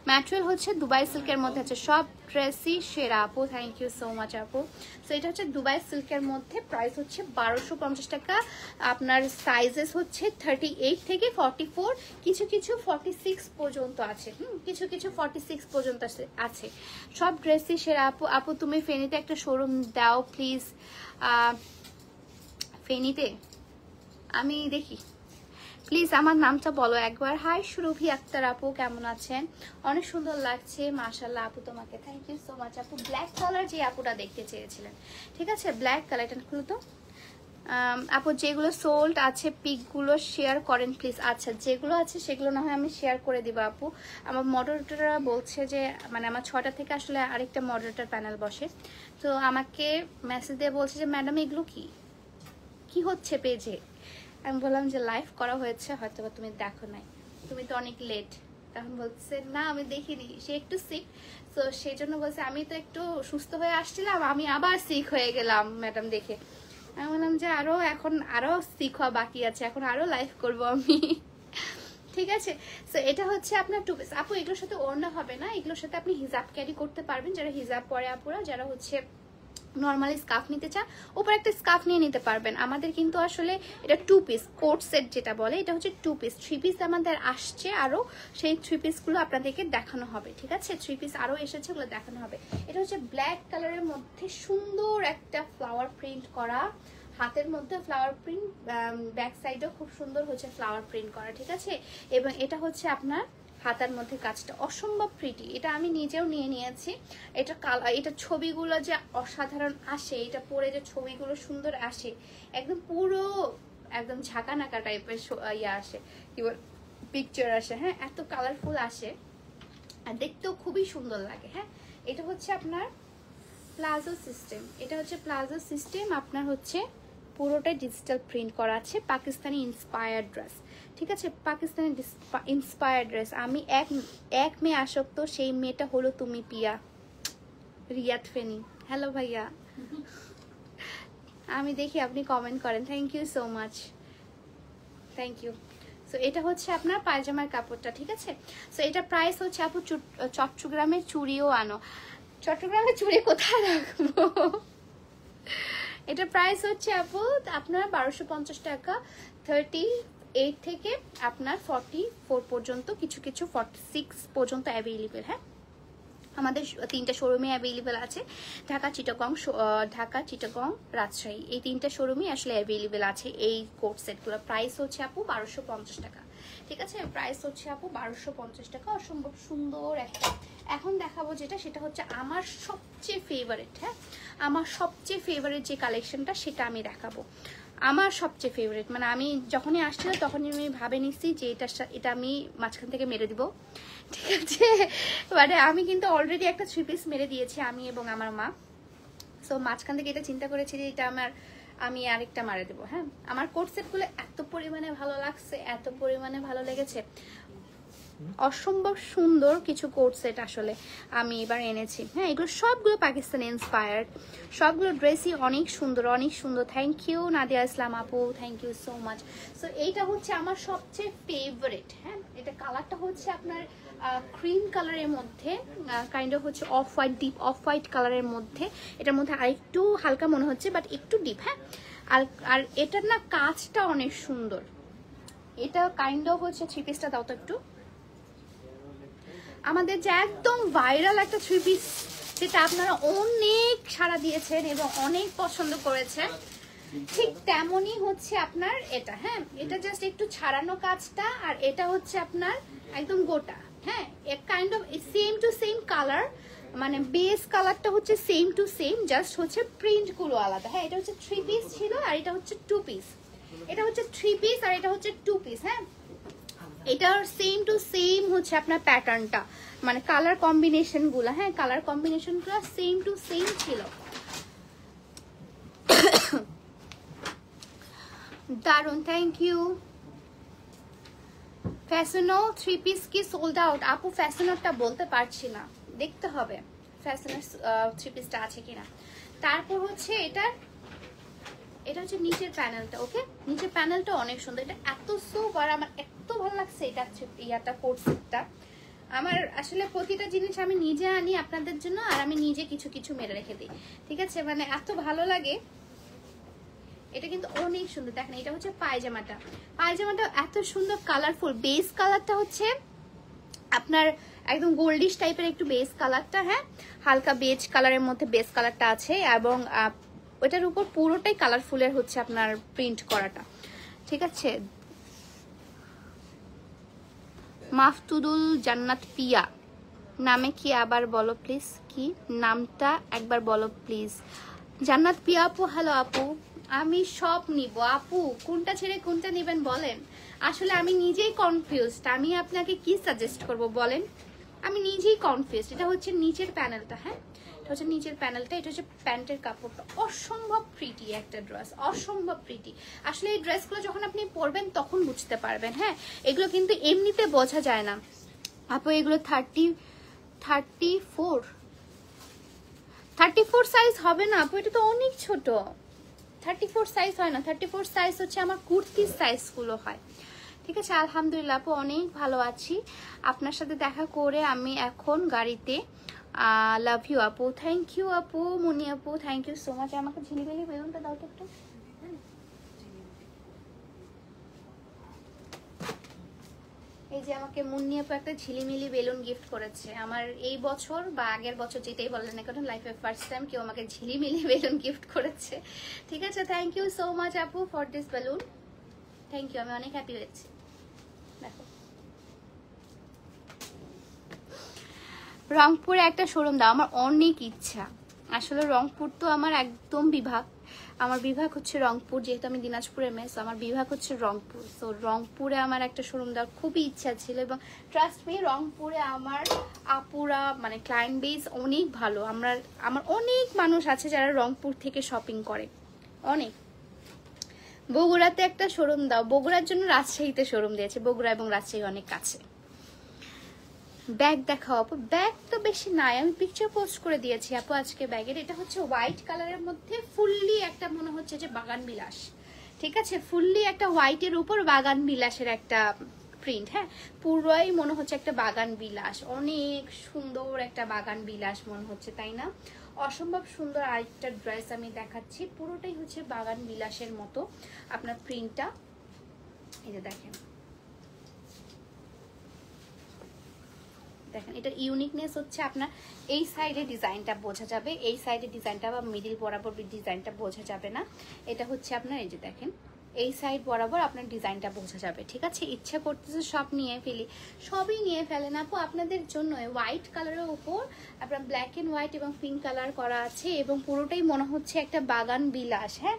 Speaker 1: ম্যাটেরিয়াল হচ্ছে দুবাই সিল্কের মধ্যে আছে। সব ড্রেসই সেরা আপু, থ্যাংক ইউ সো মাচ আপু। সো এটা হচ্ছে দুবাই সিল্কের মধ্যে, প্রাইস হচ্ছে 1250 টাকা। আপনার সাইজেস হচ্ছে 38 থেকে 44, কিছু কিছু 46 পর্যন্ত আছে, কিছু কিছু 46 পর্যন্ত আছে। সব ড্রেসই সেরা আপু। আপু তুমি ফেনীতে একটা শোরুম দাও প্লিজ। ফেনীতে আমি দেখি, প্লিজ আমার নামটা বলো একবার। হাই সুরভি আক্তার আপু, কেমন আছেন? অনেক সুন্দর লাগছে মাশাআল্লাহ আপু তোমাকে, থ্যাংক ইউ সো মাচ আপু। ব্ল্যাক কালার যে আপুটা দেখতে চেয়েছিলেন, ঠিক আছে? ব্ল্যাক কালার, এটা খুলো তো আপু। যেগুলো সোল্ড আছে পিকগুলো শেয়ার করেন প্লিজ। আচ্ছা, যেগুলো আছে সেগুলো না হয় আমি শেয়ার করে দিব আপু। আমার মডারেটররা বলছে যে মানে আমার 6টা থেকে আসলে আরেকটা মডারেটর প্যানেল বসে, তো আমাকে মেসেজ দিয়ে বলছে যে ম্যাডাম এগুলো কি হচ্ছে পেজে। আমি বললাম যে লাইভ করা হয়েছে, হয়তো বা তুমি দেখো নাই, তুমি তো অনেক লেট। তখন বলছে না আমি দেখিনি, সে একটু সিক, তো সেই জন্য বলছে আমি তো একটু সুস্থ হয়ে আসছিলাম, আমি আবার সিক হয়ে গেলাম ম্যাডাম দেখে। আমি বললাম যে এখন আরো সিক হওয়া বাকি আছে, এখন আরো লাইভ করবো আমি, ঠিক আছে? সো এটা হচ্ছে আপনার 2 পিস আপু। এগুলোর সাথে ওড়না হবে না, এগুলোর সাথে আপনি হিজাব ক্যারি করতে পারবেন, যারা হিজাব পরে আপুরা, যারা হচ্ছে নর্মালি স্কার্ফ নিতে চান উপর একটা স্কার্ফ নিয়ে নিতে পারবেন। আমাদের কিন্তু আসলে এটা 2 পিস কোট সেট যেটা বলে, এটা হচ্ছে 2 পিস। 3 পিস আমাদের আসছে আরো, সেই 3 পিসগুলো আপনাদেরকে দেখানো হবে, ঠিক আছে? 3 পিস আরো এসেছে, ওগুলো দেখানো হবে। এটা হচ্ছে ব্ল্যাক কালারের মধ্যে সুন্দর একটা ফ্লাওয়ার প্রিন্ট করা, হাতের মধ্যে ফ্লাওয়ার প্রিন্ট, ব্যাক সাইডেও খুব সুন্দর হচ্ছে ফ্লাওয়ার প্রিন্ট করা, ঠিক আছে? এবং এটা হচ্ছে আপনার হাতার মধ্যে কাজটা অসম্ভব প্রিটি, এটা আমি নিজেও নিয়ে নিয়েছি। এটা এটা ছবিগুলো যে অসাধারণ আসে, এটা পরে যে ছবিগুলো সুন্দর আসে, একদম পুরো একদম ঝাঁকানাকা টাইপের ইয়ে আসে, কি বল পিকচার আসে, হ্যাঁ, এত কালারফুল আসে আর দেখতেও খুবই সুন্দর লাগে। হ্যাঁ, এটা হচ্ছে আপনার প্লাজো সিস্টেম, এটা হচ্ছে প্লাজো সিস্টেম, আপনার হচ্ছে পুরোটাই ডিজিটাল প্রিন্ট করা আছে, পাকিস্তানি ইন্সপায়ার্ড ড্রেস, ঠিক আছে? Pakistani inspired dress. আমি এক মেয়ে আসক্ত, সেই মেয়েটা হলো তুমি পিয়া, রিয়াদ ফেনি। হ্যালো ভাইয়া, আমি দেখি আপনি কমেন্ট করেন, thank you so much, thank you. So এটা হচ্ছে আপনার পায়জামার কাপড়টা, ঠিক আছে? সো এটা প্রাইস হচ্ছে আপু, চট্টগ্রামের চুড়িও আনো। চট্টগ্রামের চুড়ি কোথায় রাখবো? এটা প্রাইস হচ্ছে আপু আপনার 1250 টাকা, 38 থেকে আপনার 44 পর্যন্ত, কিছু কিছু 46 পর্যন্ত অ্যাভেলেবেল। হ্যাঁ, আমাদের 3টা শোরুমে অ্যাভেলেবেল আছে, ঢাকা, চিটাগং, রাজশাহী, এই 3টা শোরুমে আসলে অ্যাভেলেবেল আছে এই কোট সেটগুলো। প্রাইস হচ্ছে আপু 1250 টাকা, ঠিক আছে? প্রাইস হচ্ছে আপু 1250 টাকা, অসম্ভব সুন্দর একটা। এখন দেখাবো যেটা, সেটা হচ্ছে আমার সবচেয়ে ফেভারিট। হ্যাঁ, আমার সবচেয়ে ফেভারিট যে কালেকশনটা সেটা আমি দেখাবো, আমার সবচেয়ে ফেভারিট। মানে আমি যখনই আসছিল তখনই আমি ভাবে নিচ্ছি যে এটা আমি মাঝখান থেকে মেরে দিব, ঠিক আছে? মানে আমি কিন্তু অলরেডি একটা 3 পিস মেরে দিয়েছি, আমি এবং আমার মা। সো মাঝখান থেকে এটা চিন্তা করেছি যে এটা আমি আরেকটা মারে দেবো। হ্যাঁ, আমার কোট সেটগুলো এত পরিমাণে ভালো লাগছে, এত পরিমাণে ভালো লেগেছে, অসম্ভব সুন্দর কিছু কোট সেট আসলে আমি এবার এনেছি। হ্যাঁ, এগুলো সবগুলো পাকিস্তানি ইন্সপায়ার্ড, সবগুলো ড্রেসই অনেক সুন্দর, অনেক সুন্দর। থ্যাংক ইউ নাদিয়া ইসলাম আপু, thank you so much. So এইটা হচ্ছে আমার সবচেয়ে ফেভারিট। হ্যাঁ, এটা কালারটা হচ্ছে আপনার ক্রিম কালারের মধ্যে, কাইন্ড অফ হচ্ছে off white, deep off white কালারের মধ্যে, এটার মধ্যে আরেকটু হালকা মনে হচ্ছে, বাট একটু ডিপ। হ্যাঁ, আর এটার না কাজটা অনেক সুন্দর। এটা কাইন্ড অফ হচ্ছে 3 পিসটা দাও তো একটু। আমাদের যে একদম ভাইরাল একটা 3 পিস, যেটা আপনারা অনেক সাড়া দিয়েছেন এবং অনেক পছন্দ করেছেন, ঠিক তেমনই হচ্ছে আপনার এটা। হ্যাঁ, এটা জাস্ট একটু ছাড়ানো কাজটা, আর এটা হচ্ছে আপনার একদম গোটা। হ্যাঁ, kind of same to same colour, মানে বেস কালারটা হচ্ছে সেম টু সেম, জাস্ট হচ্ছে প্রিন্ট গুলো আলাদা। হ্যাঁ, এটা হচ্ছে 3 পিস ছিল আর এটা হচ্ছে 2 পিস। এটা হচ্ছে 3 পিস আর এটা হচ্ছে 2 পিস। হ্যাঁ, এটার সেম টু সেম হচ্ছে আপনার প্যাটার্নটা, মানে কালার কম্বিনেশন গুলো। হ্যাঁ, কালার কম্বিনেশন গুলো সেম টু সেম ছিল। দারুন, থ্যাংক ইউ। ফ্যাশনো 3 পিস কি সোল্ড আউট? আপু ফ্যাশনোরটা বলতে পারছি না, দেখতে হবে ফ্যাশনের 3 পিসটা আছে কিনা। তারপর হচ্ছে এটা হচ্ছে নিচের প্যানেলটা। ওকে, নিচের প্যানেলটা অনেক সুন্দর, এটা এত সুপার, আমার এত ভালো লাগছে। এটা ইয়াটা কোট সেটটা আমার আসলে প্রতিটা জিনিস আমি নিজে আনি আপনাদের জন্য, আর আমি নিজে কিছু কিছু মেরে রেখে দিই। ঠিক আছে, মানে এত ভালো লাগে। এটা কিন্তু অনেক সুন্দর। দেখেন, এটা হচ্ছে পায়জামাটা। পায়জামাটা এত সুন্দর কালারফুল। বেস কালারটা হচ্ছে আপনার একদম গোল্ডিশ টাইপের একটু বেস কালারটা। হ্যাঁ, হালকা বেজ কালারের মধ্যে বেস কালারটা আছে, এবং ওটার উপর পুরোটাই কালারফুলের হচ্ছে আপনার প্রিন্ট করাটা। ঠিক আছে, মাহতুদুল জান্নাত পিয়া নামে কি আবার বলো প্লিজ, কি নামটা একবার বলো প্লিজ। জান্নাত পিয়া আপু, হ্যালো আপু, আমি সব নিব আপু, কোনটা ছেড়ে কোনটা নেবেন বলেন। আসলে আমি নিজেই কনফিউজড, আমি আপনাকে কি সাজেস্ট করব বলেন, আমি নিজেই কনফিউজড। এটা হচ্ছে নিচের প্যানেলটা। হ্যাঁ, এটা হচ্ছে নিচের প্যানেলটা, এটা হচ্ছে প্যান্টের কাপড়টা। অসম্ভব প্রিটি একটা ড্রেস, অসম্ভব প্রিটি। আসলে এই ড্রেসগুলো যখন আপনি পরবেন তখন বুঝতে পারবেন। হ্যাঁ, এগুলো কিন্তু এমনিতে বোঝা যায় না আপু। এগুলো 34 সাইজ হবে না আপু, এটা তো অনেক ছোট। 34 সাইজ হয় না, 34 সাইজ হচ্ছে আমার কুর্তির সাইজগুলো হয়। ঠিক আছে, আলহামদুলিল্লাহ আপু, অনেক ভালো আছি। আপনার সাথে দেখা করে আমি এখন গাড়িতে। লাভ ইউ আপু, থ্যাংক ইউ আপু। মুনি আপু, থ্যাংক ইউ সো মাচ। আমাকে ঝিলিমিলি বেলুনটা দাও তো একটু। এই যে আমাকে মুন্নি আপু একটা ঝিলিমিলি বেলুন গিফট করেছে। আমার এই বছর বা আগের বছর যেটাই বলেন না কেন, লাইফে ফার্স্ট টাইম কেউ আমাকে ঝিলিমিলি বেলুন গিফট করেছে। ঠিক আছে, থ্যাংক ইউ সো মাচ আপু for this balloon, thank you. আমি অনেক হ্যাপি হয়েছি। দেখো, রংপুরে একটা শোরুম দাও, আমার অনেক ইচ্ছা। আসলে রংপুর তো আমার একদম বিভাগ, আমার বিভাগ হচ্ছে রংপুর, যেহেতু আমি দিনাজপুরের মেয়ে, আমার বিভাগ হচ্ছে রংপুর। তো রংপুরে আমার একটা শোরুম দেওয়ার খুবই ইচ্ছা ছিল, এবং ট্রাস্ট মি, রংপুরে আমার আপুরা মানে ক্লায়েন্ট বেস অনেক ভালো। আমার অনেক মানুষ আছে যারা রংপুর থেকে শপিং করে, অনেক। বগুড়াতে একটা শোরুম দাও, বগুড়ার জন্য রাজশাহীতে শোরুম দিয়েছে, বগুড়া এবং রাজশাহী অনেক কাছে। ব্যাগ দেখাও আপু, ব্যাগ তো বেশি নাই, আমি পিকচার পোস্ট করে দিয়েছি আপু আজকে ব্যাগের। এটা হচ্ছে হোয়াইট কালারের মধ্যে ফুললি একটা মনে হচ্ছে যে বাগান বিলাস। ঠিক আছে, ফুললি একটা হোয়াইটের উপর বাগান বিলাসের একটা প্রিন্ট। হ্যাঁ, পুরোই মনে হচ্ছে একটা বাগান বিলাস, অনেক সুন্দর একটা বাগান বিলাস মনে হচ্ছে, তাই না? অসম্ভব সুন্দর আরেকটা ড্রেস আমি দেখাচ্ছি, পুরোটাই হচ্ছে বাগান বিলাসের মতো আপনার প্রিন্টটা। এই যে দেখেন, দেখেন এটা ইউনিকনেস হচ্ছে আপনার এই সাইডে ডিজাইনটা বোঝা যাবে, এই সাইডে ডিজাইনটা বা মিডিল বরাবর ডিজাইনটা বোঝা যাবে না। এটা হচ্ছে আপনার এই যে দেখেন এই সাইড বরাবর আপনার ডিজাইনটা বোঝা যাবে। ঠিক আছে, ইচ্ছা করতেছে সব নিয়ে ফেলি, সবই নিয়ে ফেলেন আপু আপনাদের জন্য। হোয়াইট কালারের উপর আপনার ব্ল্যাক এন্ড হোয়াইট এবং পিঙ্ক কালার করা আছে, এবং পুরোটাই মনে হচ্ছে একটা বাগান বিলাস। হ্যাঁ,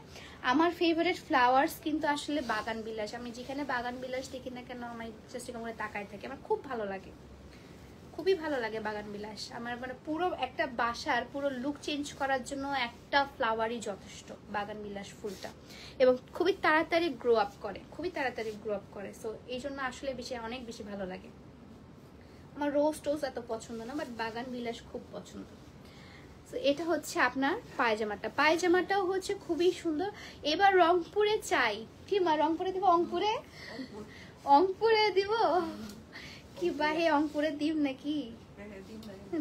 Speaker 1: আমার ফেভারিট ফ্লাওয়ার্স কিন্তু আসলে বাগান বিলাস। আমি যেখানে বাগান বিলাস দেখি না কেন আমার জাস্ট এরকম করে তাকায় থাকে, আমার খুব ভালো লাগে, খুবই ভালো লাগে বাগান বিলাস। আমার মানে পুরো একটা বাসার পুরো লুক চেঞ্জ করার জন্য একটা ফ্লাওয়ারই যথেষ্ট, বাগান বিলাস ফুলটা, এবং খুবই তাড়াতাড়ি গ্রো আপ করে, খুবই তাড়াতাড়ি গ্রো আপ করে। সো এই জন্য আসলে বেশি অনেক বেশি ভালো লাগে। আমার রোজ টোজ এত পছন্দ না, বাট বাগান বিলাস খুব পছন্দ। তো এটা হচ্ছে আপনার পায়জামাটা, পায়জামাটাও হচ্ছে খুবই সুন্দর। এবার রংপুরে চাই কি মা, রংপুরে দিব, অংপুরে দিব কি বাহে, অঙ্কুরে ডিম নাকি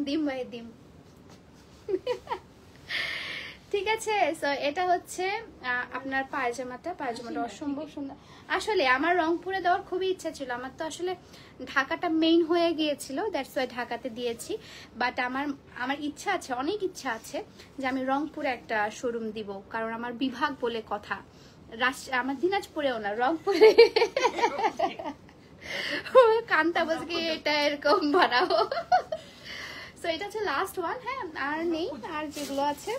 Speaker 1: ডিম বাহে ডিম। ঠিক আছে। সো এটা হচ্ছে আপনার পায়জামাটা অসম্ভব সুন্দর। আসলে আমার রংপুরে দেওয়ার খুবই ইচ্ছা ছিল, আমার তো আসলে ঢাকাটা মেইন হয়ে গিয়েছিল, দ্যাটস ওয়াই ঢাকাতে দিয়েছি। বাট আমার ইচ্ছা আছে, অনেক ইচ্ছা আছে যে আমি রংপুরে একটা শোরুম দিব, কারণ আমার বিভাগ বলে কথা। আমার দিনাজপুরেও না, রংপুরে। কান্তা বসকে এটা এরকম বানাবো। সো এটা হচ্ছে লাস্ট ওয়ান। হ্যাঁ, আর নেই, আর যেগুলো আছে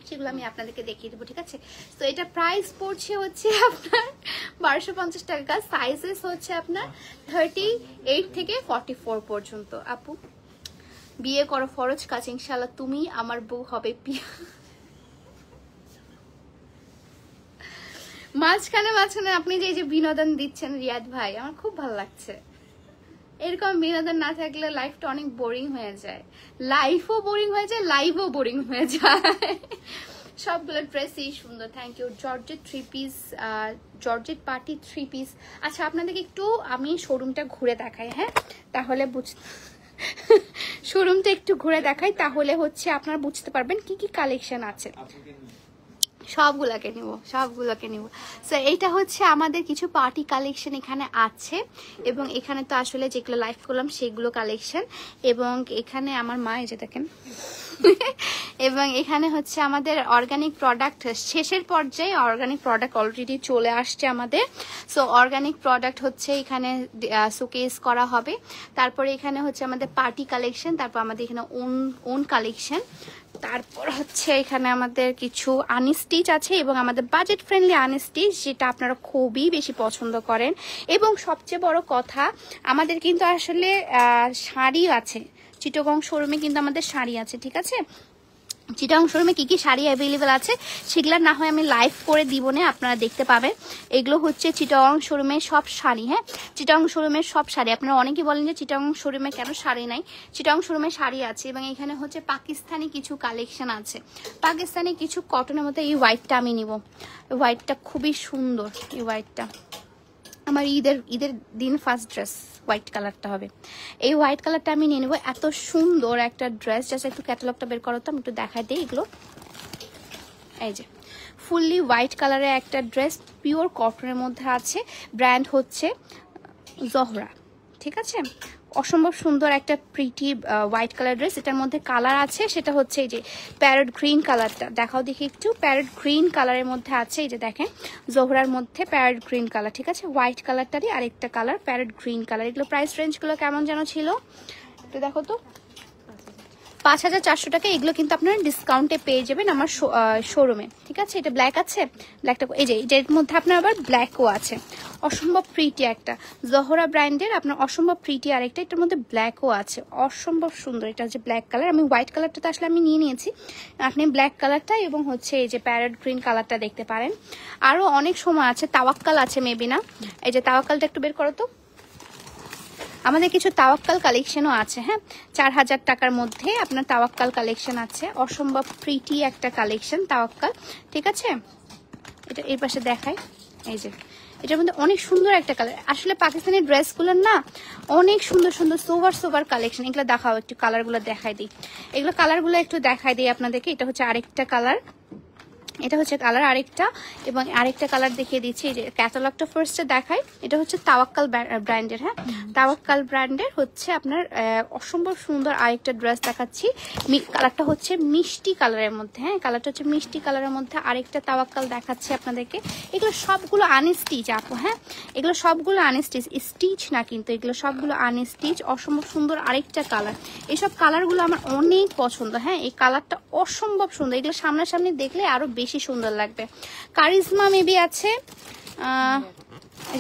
Speaker 1: সেগুলো আমি আপনাদেরকে দেখিয়ে দেবো, ঠিক আছে। তো এটা প্রাইস পড়ছে হচ্ছে আপনার 1250 টাকা। সাইজেস হচ্ছে আপনার 38 থেকে 44 পর্যন্ত। আপু বিয়ে করো ফরজ কাজ, ইনশাল্লাহ তুমি আমার বউ হবে। মাঝখানে আপনি যে বিনোদন দিচ্ছেন রিয়াদ ভাই, আমার খুব ভালো লাগছে। এরকম বিনোদন না থাকলে লাইফটা অনেক বোরিং হয়ে যায়, লাইফও বোরিং হয়ে যায়, লাইভও বোরিং হয়ে যায়। সবগুলো ড্রেসই সুন্দর। Thank you. Georgette 3 piece, georgette party 3 piece. আচ্ছা, আপনাদেরকে একটু আমি শোরুমটা ঘুরে দেখাই, হ্যাঁ, তাহলে শোরুমটা একটু ঘুরে দেখাই, তাহলে হচ্ছে আপনারা বুঝতে পারবেন কি কি কালেকশন আছে। সবগুলোকে নিব। সো এইটা হচ্ছে আমাদের কিছু পার্টি কালেকশন এখানে আছে, এবং এখানে তো আসলে যেগুলো লাইভ করলাম সেগুলো কালেকশন, এবং এখানে আমার মা, এই যে দেখেন। এবং এখানে হচ্ছে আমাদের অর্গানিক প্রোডাক্ট শেষের পর্যায়ে, অর্গানিক প্রোডাক্ট অলরেডি চলে আসছে আমাদের। সো অর্গানিক প্রোডাক্ট হচ্ছে এখানে শোকেস করা হবে। তারপরে এখানে হচ্ছে আমাদের পার্টি কালেকশন, তারপর আমাদের এখানে ওন কালেকশন, তারপর হচ্ছে এখানে আমাদের কিছু আনস্টিচ আছে, এবং আমাদের বাজেট ফ্রেন্ডলি আনস্টিচ, যেটা আপনারা খুবই বেশি পছন্দ করেন। এবং সবচেয়ে বড় কথা, আমাদের কিন্তু আসলে শাড়ি আছে, চিটাগং শোরুমে কিন্তু আমাদের শাড়ি আছে, ঠিক আছে। চিটাগং শোরুমে কি কি শাড়ি অ্যাভেলেবেল আছে সেগুলো না হয় আমি লাইভ করে দিব না, আপনারা দেখতে পাবেন। এগুলো হচ্ছে চিটাগং শোরুমের সব শাড়ি। হ্যাঁ, চিটাগং শোরুমের সব শাড়ি। আপনারা অনেকেই বলেন যে চিটাগং শোরুমে কেন শাড়ি নাই, চিটাগং শোরুমে শাড়ি আছে। এবং এখানে হচ্ছে পাকিস্তানি কিছু কালেকশন আছে, পাকিস্তানি কিছু কটনের মধ্যে। এই হোয়াইটটা আমি নিব, হোয়াইটটা খুবই সুন্দর। এই হোয়াইটটা আমার ঈদের দিন ফার্স্ট ড্রেস হোয়াইট কালারটা হবে। এই হোয়াইট কালারটা আমি নিয়ে নেবো। এত সুন্দর একটা ড্রেস, জাস্ট একটু ক্যাটালগটা বের করো তো, আমি একটু দেখাই দিই। এগুলো এই যে ফুললি হোয়াইট কালারের একটা ড্রেস, পিওর কটনের মধ্যে আছে, ব্র্যান্ড হচ্ছে জহরা, ঠিক আছে। অসম্ভব সুন্দর একটা প্রিটি হোয়াইট কালার ড্রেস। এটার মধ্যে কালার আছে, সেটা হচ্ছে এই যে প্যারট গ্রিন কালারটা, দেখাও দেখি একটু। প্যারট গ্রিন কালারের মধ্যে আছে, এই যে দেখেন জোহরার মধ্যে প্যারট গ্রিন কালার, ঠিক আছে। হোয়াইট কালারটারই আরেকটা কালার প্যারট গ্রিন কালার। এগুলো প্রাইস রেঞ্জগুলো কেমন যেন ছিল একটু দেখো তো। 5400 টাকা। এগুলো কিন্তু আপনারা ডিসকাউন্টে পেয়ে যাবেন আমার শোরুমে, ঠিক আছে। এটা ব্ল্যাক আছে, ব্ল্যাকটা এই যে এটার মধ্যে আপনার আবার ব্ল্যাকও আছে। অসম্ভব প্রিটি একটা জহরা ব্র্যান্ডের, আপনার অসম্ভব প্রিটি আরেকটা, এটার মধ্যে ব্ল্যাকও আছে, অসম্ভব সুন্দর। এটা হচ্ছে ব্ল্যাক কালার, আমি হোয়াইট কালারটা তো আসলে আমি নিয়ে নিয়েছি, আপনি ব্ল্যাক কালারটা এবং হচ্ছে এই যে প্যারট গ্রিন কালারটা দেখতে পারেন। আরও অনেক সময় আছে, তাওয়াক্কাল আছে মেবি না, এই যে তাওয়াক্কালটা একটু বের করো তো। আমাদের কিছু তাওয়াক্কাল কালেকশনও আছে, হ্যাঁ, 4000 টাকার মধ্যে আপনার তাওয়াক্কাল কালেকশন আছে। অসম্ভব প্রিটি একটা কালেকশন তাওয়াক্কাল, ঠিক আছে। এটা এই পাশে দেখাই, এই যে এটার মধ্যে অনেক সুন্দর একটা কালার। আসলে পাকিস্তানি ড্রেসগুলোর না অনেক সুন্দর সুন্দর সোভার কালেকশন। এগুলো দেখাও একটু, কালারগুলো দেখাই দিই, এগুলো কালারগুলো একটু দেখাই দিই আপনাদেরকে। এটা হচ্ছে আরেকটা কালার, এটা হচ্ছে কালার আরেকটা, এবং আরেকটা কালার দেখিয়ে দিচ্ছি। এই যে ক্যাটালগটা ফার্স্টে দেখাই, এটা হচ্ছে তাওয়াক্কাল ব্র্যান্ডের, হ্যাঁ, তাওয়াক্কাল ব্র্যান্ডের হচ্ছে আপনার অসম্ভব সুন্দর আরেকটা ড্রেস দেখাচ্ছি। কালারটা হচ্ছে মিষ্টি কালারের মধ্যে, হ্যাঁ, কালারটা হচ্ছে মিষ্টি কালারের মধ্যে আরেকটা তাওয়াক্কাল দেখাচ্ছি আপনাদেরকে। এগুলো সবগুলো আনস্টিচ আপু, হ্যাঁ, এগুলো সবগুলো আনস্টিচ, স্টিচ না কিন্তু, এগুলো সবগুলো আনস্টিচ। অসম্ভব সুন্দর আরেকটা কালার, এইসব কালারগুলো আমার অনেক পছন্দ, হ্যাঁ, এই কালারটা অসম্ভব সুন্দর। এগুলো সামনাসামনি দেখলে আরো বেশি সুন্দর লাগবে। কারিজমা মেবি আছে,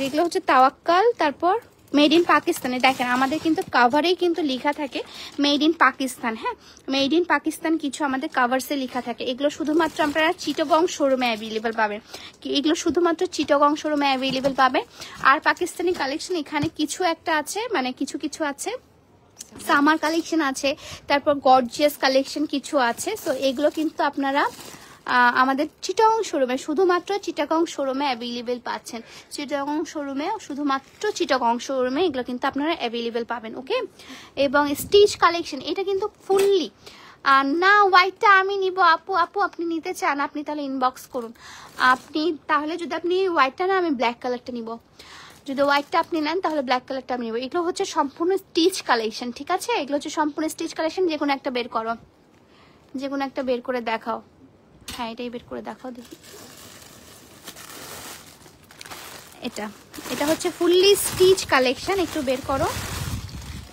Speaker 1: এগুলো হচ্ছে তাওয়াক্কাল। তারপর মেড ইন পাকিস্তানে দেখেন আমাদের কিন্তু কাভারেই কিন্তু লেখা থাকে মেড ইন পাকিস্তান, হ্যাঁ, মেড ইন পাকিস্তান কিছু আমাদের কাভার্সে লেখা থাকে। এগুলো শুধুমাত্র আপনারা চিটাগং শোরুমে অ্যাভেলেবেল পাবেন, এগুলো শুধুমাত্র চিটাগং শোরুমে অ্যাভেলেবেল পাবেন। আর পাকিস্তানি কালেকশন এখানে কিছু একটা আছে, মানে কিছু আছে, সামার কালেকশন আছে, তারপর গর্জিয়াস কালেকশন কিছু আছে। সো এগুলো কিন্তু আপনারা আমাদের চিটাগং শোরুমে, শুধুমাত্র চিটাগং শোরুমে অ্যাভেলেবেল পাচ্ছেন। চিটাগং শোরুমে, শুধুমাত্র চিটাগং শোরুমে এগুলো কিন্তু আপনারা অ্যাভেলেবেল পাবেন, ওকে। এবং স্টিচ কালেকশন, এটা কিন্তু ফুললি না হোয়াইটটা আমি নিব আপু। আপু আপনি নিতে চান আপনি তাহলে ইনবক্স করুন। আপনি তাহলে যদি আপনি হোয়াইটটা না আমি ব্ল্যাক কালারটা নিব। যদি হোয়াইটটা আপনি নেন তাহলে ব্ল্যাক কালারটা আমি নিব। এগুলো হচ্ছে সম্পূর্ণ স্টিচ কালেকশন, ঠিক আছে? এগুলো হচ্ছে সম্পূর্ণ স্টিচ কালেকশন। যে কোনো একটা বের করো, যে কোনো একটা বের করে দেখাও। হ্যাঁ এটাই বের করে দেখাও দেখি। এটা এটা হচ্ছে ফুললি স্টিচ কালেকশন, একটু বের করো।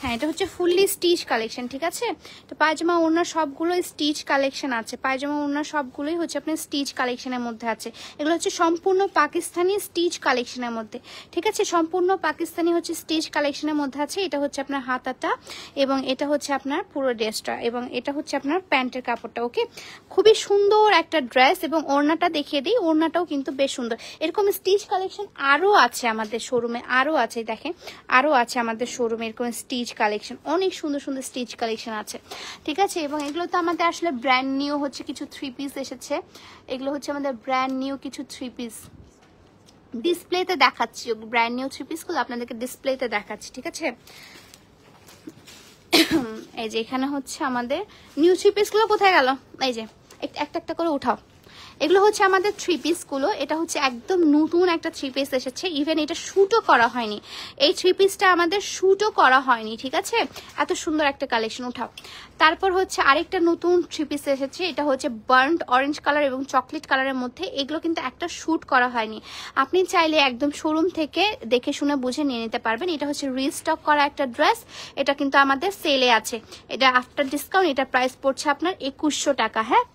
Speaker 1: হ্যাঁ এটা হচ্ছে ফুললি স্টিচ কালেকশন, ঠিক আছে? তো পায়জামা ওড়না সবগুলো স্টিচ কালেকশন আছে, পায়জামা ওড়না সবগুলোই হচ্ছে আপনার স্টিচ কালেকশনের মধ্যে আছে। এগুলো হচ্ছে সম্পূর্ণ পাকিস্তানি স্টিচ কালেকশনের মধ্যে, ঠিক আছে? সম্পূর্ণ পাকিস্তানি হচ্ছে স্টিচ কালেকশনের মধ্যে আছে। এটা হচ্ছে আপনার হাতাটা এবং এটা হচ্ছে আপনার পুরো ড্রেসটা এবং এটা হচ্ছে আপনার প্যান্টের কাপড়টা। ওকে, খুবই সুন্দর একটা ড্রেস এবং ওড়নাটা দেখিয়ে দিই, ওড়নাটাও কিন্তু বেশ সুন্দর। এরকম স্টিচ কালেকশন আরও আছে আমাদের শোরুমে, আরও আছে, দেখেন আরও আছে আমাদের শোরুমে এরকম স্টিচ কালেকশন, অনেক সুন্দর সুন্দর স্টিচ কালেকশন আছে, ঠিক আছে? এবং এগুলো তো আমাদের আসলে ব্র্যান্ড নিউ হচ্ছে কিছু থ্রি পিস এসেছে। এগুলো হচ্ছে আমাদের ব্র্যান্ড নিউ কিছু থ্রি পিস, ডিসপ্লেতে দেখাচ্ছি। ব্র্যান্ড নিউ থ্রি পিসগুলো আপনাদেরকে ডিসপ্লেতে দেখাচ্ছি, ঠিক আছে? এই যে এখানে হচ্ছে আমাদের নিউ থ্রি পিসগুলো কোথায় গেল? এই যে একটা একটা করে উঠাও। এগুলো হচ্ছে আমাদের থ্রি পিসগুলো। এটা হচ্ছে একদম নতুন একটা থ্রি পিস এসেছে, ইভেন এটা শ্যুটও করা হয়নি। এই থ্রি পিসটা আমাদের শ্যুটও করা হয়নি, ঠিক আছে? এত সুন্দর একটা কালেকশন, উঠাও। তারপর হচ্ছে আরেকটা নতুন থ্রি পিস এসেছে, এটা হচ্ছে বার্ন্ট অরেঞ্জ কালার এবং চকলেট কালারের মধ্যে। এগুলো কিন্তু একটা শ্যুট করা হয়নি, আপনি চাইলে একদম শোরুম থেকে দেখে শুনে বুঝে নিয়ে নিতে পারবেন। এটা হচ্ছে রিস্টক করা একটা ড্রেস, এটা কিন্তু আমাদের সেলে আছে। এটা আফটার ডিসকাউন্ট এটা প্রাইস পড়ছে আপনার 2100 টাকা। হ্যাঁ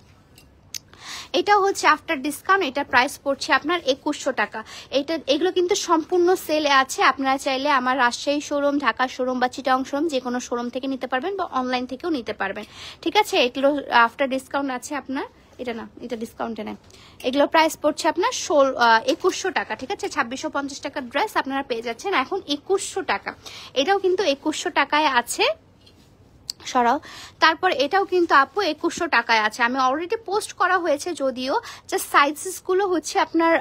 Speaker 1: এটাও হচ্ছে আফটার ডিসকাউন্ট, এটা প্রাইস পড়ছে আপনার 2100 টাকা। এগুলো কিন্তু সম্পূর্ণ সেলে আছে। আপনারা চাইলে আমার রাজশাহী শোরুম, ঢাকা শোরুম বা চিটাং শোরুম যে কোনো শোরুম থেকে নিতে পারবেন বা অনলাইন থেকেও নিতে পারবেন, ঠিক আছে? এগুলো আফটার ডিসকাউন্ট আছে আপনার, এটা না এটা ডিসকাউন্টে নেই। এগুলো প্রাইস পড়ছে আপনার 2100 টাকা, ঠিক আছে? 2650 টাকার ড্রেস আপনারা পেয়ে যাচ্ছেন এখন 2100 টাকা। এটাও কিন্তু 2100 টাকায় আছে, সরাও। তারপর এটাও কিন্তু আপু 2100 টাকায় আছে। আমি অলরেডি পোস্ট করা হয়েছে যদিও, জাস্ট সাইজেসগুলো হচ্ছে আপনার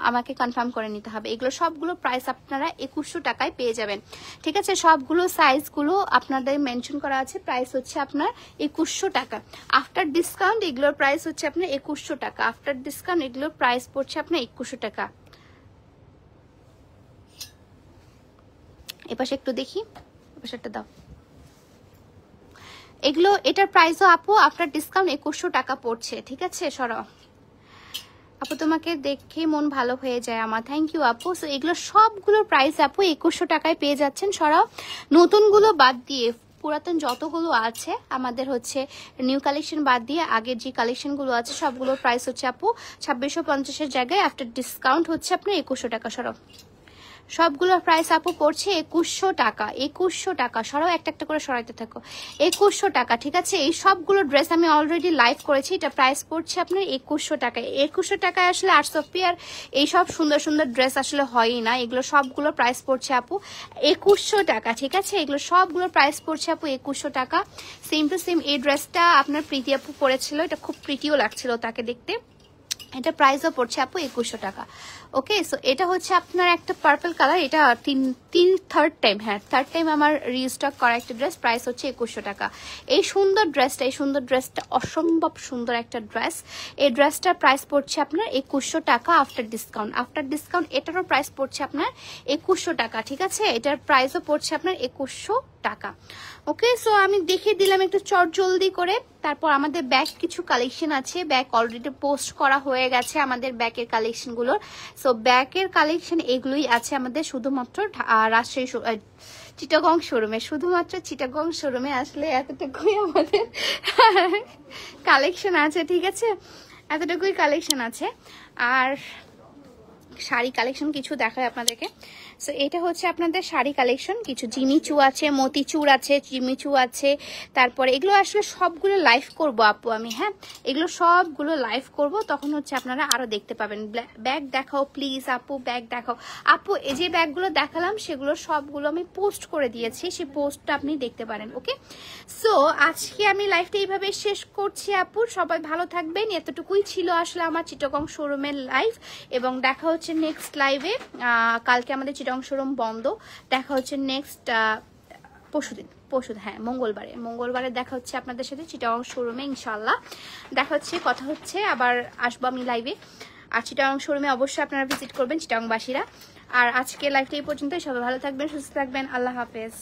Speaker 1: আমাকে কনফার্ম করে নিতে হবে। এগুলো সবগুলো প্রাইস আপনারা 2100 টাকায় পেয়ে যাবেন, ঠিক আছে? সবগুলো সাইজগুলো আপনাদের মেনশন করা আছে, প্রাইস হচ্ছে আপনার 2100 টাকা। আফটার ডিসকাউন্ট এগুলোর প্রাইস হচ্ছে আপনার 2100 টাকা। আফটার ডিসকাউন্ট এগুলোর প্রাইস পড়ছে আপনার 2100 টাকা। এপাশে একটু দেখি, এপাশে একটা দাও। এগুলো এটার প্রাইসও আপু আফটার ডিসকাউন্ট 2100 টাকা পড়ছে, ঠিক আছে? সরাও আপু, তোমাকে দেখে মন ভালো হয়ে যায় আমার, থ্যাংক ইউ আপু। সো এগুলো সবগুলোর প্রাইস আপু 2100 টাকায় পেয়ে যাচ্ছেন। সরাও, নতুনগুলো বাদ দিয়ে পুরাতন যতগুলো আছে আমাদের হচ্ছে নিউ কালেকশন বাদ দিয়ে আগের যে কালেকশনগুলো আছে সবগুলোর প্রাইস হচ্ছে আপু 2650-এর জায়গায় আফটার ডিসকাউন্ট হচ্ছে আপনার 2100 টাকা। সরাও, সবগুলোর প্রাইস আপু পড়ছে 2100 টাকা। 2100 টাকা, সরাও একটা একটা করে সরাইতে থাকো। 2100 টাকা, ঠিক আছে? এই সবগুলো ড্রেস আমি অলরেডি লাইভ করেছি, এটা প্রাইস পড়ছে আপনার 2100 টাকায়। 2100 টাকায় আসলে আর্টস অফ পিয়ার এইসব সুন্দর সুন্দর ড্রেস আসলে হয়ই না। এগুলো সবগুলো প্রাইস পড়ছে আপু 2100 টাকা, ঠিক আছে? এগুলো সবগুলো প্রাইস পড়ছে আপু 2100 টাকা। সেম টু সেম এই ড্রেসটা আপনার প্রীতি আপু পরেছিল, এটা খুব প্রিটিও লাগছিল তাকে দেখতে। এটা প্রাইসও পড়ছে আপু 2100 টাকা। ওকে, সো এটা হচ্ছে আপনার একটা পার্পল কালার, এটা থার্ড টাইম আমার রিস্টক করা একটা ড্রেস, প্রাইস হচ্ছে 2100 টাকা। এই সুন্দর ড্রেসটা অসম্ভব সুন্দর একটা ড্রেস। এই ড্রেসটার প্রাইস পড়ছে আপনার 2100 টাকা আফটার ডিসকাউন্ট। এটারও প্রাইস পড়ছে আপনার 2100 টাকা, ঠিক আছে? এটার প্রাইসও পড়ছে আপনার 2100 টাকা। ওকে, সো আমি দেখিয়ে দিলাম একটু চট জলদি করে। তারপর আমাদের ব্যাগ কিছু কালেকশন আছে, ব্যাগ অলরেডি পোস্ট করা হয়ে গেছে আমাদের ব্যাগের কালেকশনগুলো। সো ব্যাগের কালেকশন এগুলোই আছে আমাদের শুধুমাত্র রাজশাহী চিটাগং শোরুমে, শুধুমাত্র চিটাগং শোরুমে আসলে এতটুকুই আমাদের কালেকশন আছে, ঠিক আছে? এতটুকুই কালেকশন আছে। আর শাড়ি কালেকশন কিছু দেখায় আপনাদেরকে। সো এটা হচ্ছে আপনাদের শাড়ি কালেকশন, কিছু জিমিচু আছে, মতিচুর আছে, জিমিচু আছে। তারপরে এগুলো আসলে সবগুলো লাইভ করব আপু আমি, হ্যাঁ এগুলো সবগুলো লাইভ করব, তখন হচ্ছে আপনারা আরো দেখতে পাবেন। ব্যাগ দেখাও প্লিজ আপু, ব্যাগ দেখাও আপু। এই যে ব্যাগগুলো দেখালাম সেগুলো সবগুলো আমি পোস্ট করে দিয়েছি, সেই পোস্টটা আপনি দেখতে পারেন। ওকে, সো আজকে আমি লাইভটা এইভাবে শেষ করছি আপু, সবাই ভালো থাকবেন। এতটুকুই ছিল আসলে আমার চিটাগং শোরুমের লাইভ, এবং দেখা হচ্ছে নেক্সট লাইভে। কালকে আমাদের চিটাগং শোরুম বন্ধ, দেখা হচ্ছে নেক্সট পরশুদিন হ্যাঁ, মঙ্গলবারে দেখা হচ্ছে আপনাদের সাথে চিটাগং শোরুমে ইনশাল্লাহ। দেখা হচ্ছে, কথা হচ্ছে, আবার আসবো আমি লাইভে। আর চিটাগং শোরুমে অবশ্যই আপনারা ভিজিট করবেন চিটাগংবাসীরা। আর আজকে লাইভটা এই পর্যন্তই। সবাই ভালো থাকবেন, সুস্থ থাকবেন, আল্লাহ হাফেজ।